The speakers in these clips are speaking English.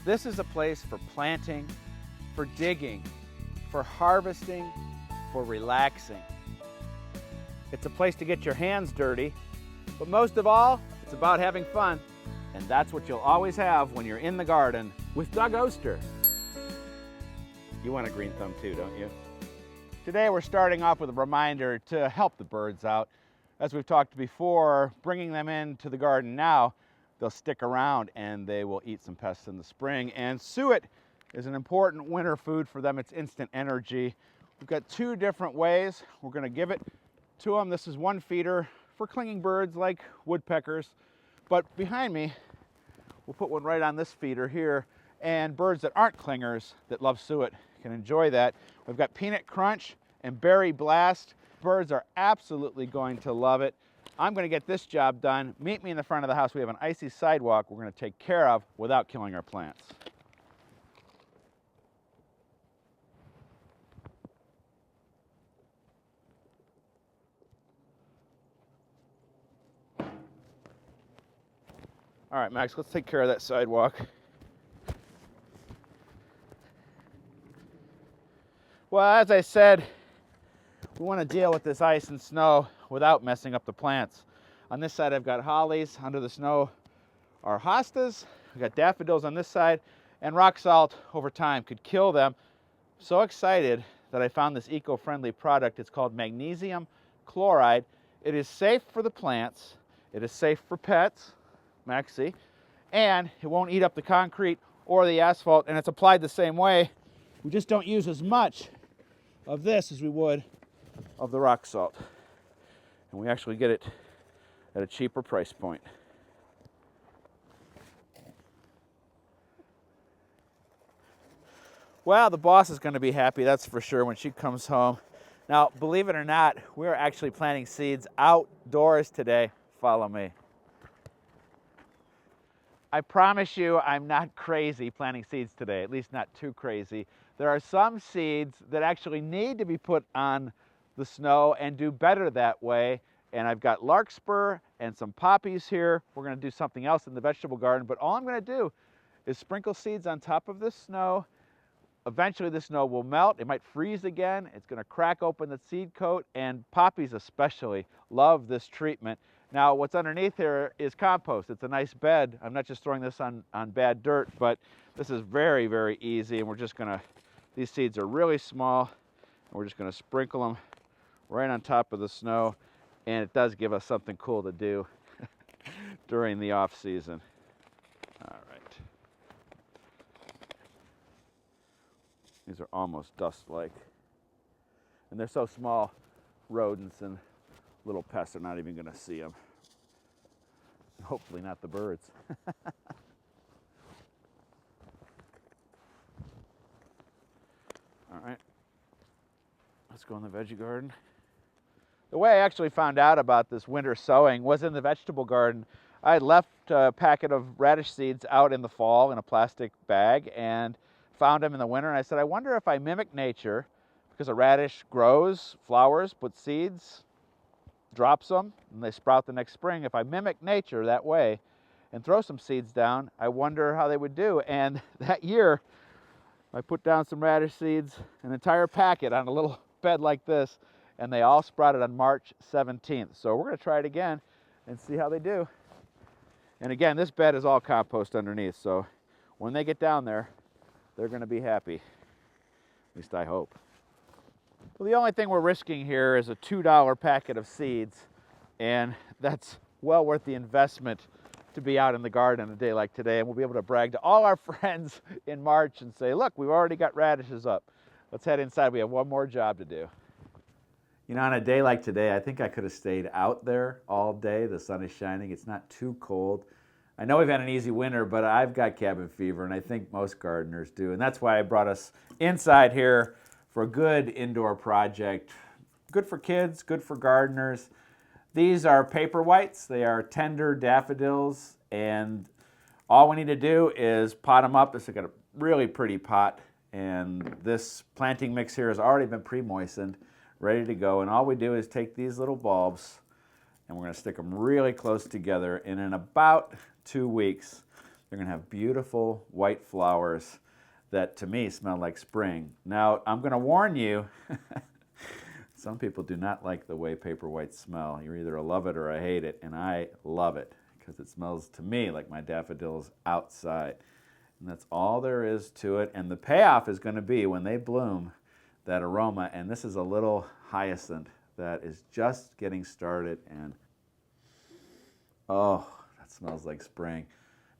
This is a place for planting, for digging, for harvesting, for relaxing. It's a place to get your hands dirty, but most of all, it's about having fun. And that's what you'll always have when you're in the garden with Doug Oster. You want a green thumb too, don't you? Today we're starting off with a reminder to help the birds out. As we've talked before, bringing them into the garden now, they'll stick around and they will eat some pests in the spring. And suet is an important winter food for them. It's instant energy. We've got two different ways we're going to give it to them. This is one feeder for clinging birds like woodpeckers. But behind me, we'll put one right on this feeder here. And birds that aren't clingers that love suet can enjoy that. We've got Peanut Crunch and Berry Blast. Birds are absolutely going to love it. I'm going to get this job done. Meet me in the front of the house. We have an icy sidewalk we're going to take care of without killing our plants. All right, Max, let's take care of that sidewalk. Well, as I said, we want to deal with this ice and snow without messing up the plants. On this side, I've got hollies. Under the snow are hostas. We've got daffodils on this side, and rock salt over time could kill them. So excited that I found this eco-friendly product. It's called magnesium chloride. It is safe for the plants. It is safe for pets, Maxie, and it won't eat up the concrete or the asphalt, and it's applied the same way. We just don't use as much of this as we would of the rock salt. And we actually get it at a cheaper price point. Well, the boss is going to be happy, that's for sure, when she comes home. Now, believe it or not, we're actually planting seeds outdoors today. Follow me. I promise you I'm not crazy planting seeds today, at least not too crazy. There are some seeds that actually need to be put on the snow and do better that way. And I've got larkspur and some poppies here. We're going to do something else in the vegetable garden, but all I'm going to do is sprinkle seeds on top of this snow. Eventually the snow will melt. It might freeze again. It's going to crack open the seed coat, and poppies especially love this treatment. Now, what's underneath here is compost. It's a nice bed. I'm not just throwing this on bad dirt, but this is very, very easy. And we're just going to, these seeds are really small, and we're just going to sprinkle them right on top of the snow. And it does give us something cool to do during the off season. All right. These are almost dust-like. And they're so small, rodents and little pests are not even going to see them. Hopefully not the birds. All right, let's go in the veggie garden. The way I actually found out about this winter sowing was in the vegetable garden. I had left a packet of radish seeds out in the fall in a plastic bag and found them in the winter. And I said, I wonder if I mimic nature, because a radish grows, flowers, puts seeds, drops them, and they sprout the next spring. If I mimic nature that way and throw some seeds down, I wonder how they would do. And that year, I put down some radish seeds, an entire packet on a little bed like this, and they all sprouted on March 17th. So we're going to try it again and see how they do. And again, this bed is all compost underneath, so when they get down there, they're going to be happy. At least I hope. Well, the only thing we're risking here is a $2 packet of seeds, and that's well worth the investment to be out in the garden on a day like today, and we'll be able to brag to all our friends in March and say, look, we've already got radishes up. Let's head inside. We have one more job to do. You know, on a day like today, I think I could have stayed out there all day. The sun is shining. It's not too cold. I know we've had an easy winter, but I've got cabin fever, and I think most gardeners do. And that's why I brought us inside here for a good indoor project. Good for kids, good for gardeners. These are paper whites. They are tender daffodils, and all we need to do is pot them up. This has got a really pretty pot, and this planting mix here has already been pre-moistened, ready to go. And all we do is take these little bulbs, and we're going to stick them really close together, and in about 2 weeks, They're going to have beautiful white flowers that to me smell like spring. Now, I'm going to warn you, some people do not like the way paper whites smell. You're either a love it or a hate it, and I love it because it smells to me like my daffodils outside. And that's all there is to it. And the payoff is going to be when they bloom, that aroma. And this is a little hyacinth that is just getting started. And oh, that smells like spring.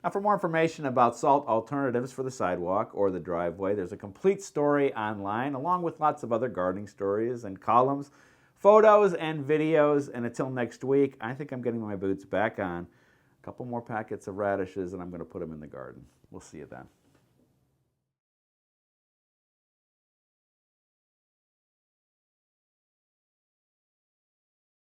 Now, for more information about salt alternatives for the sidewalk or the driveway, there's a complete story online, along with lots of other gardening stories and columns, photos and videos. And until next week, I think I'm getting my boots back on. A couple more packets of radishes, and I'm going to put them in the garden. We'll see you then.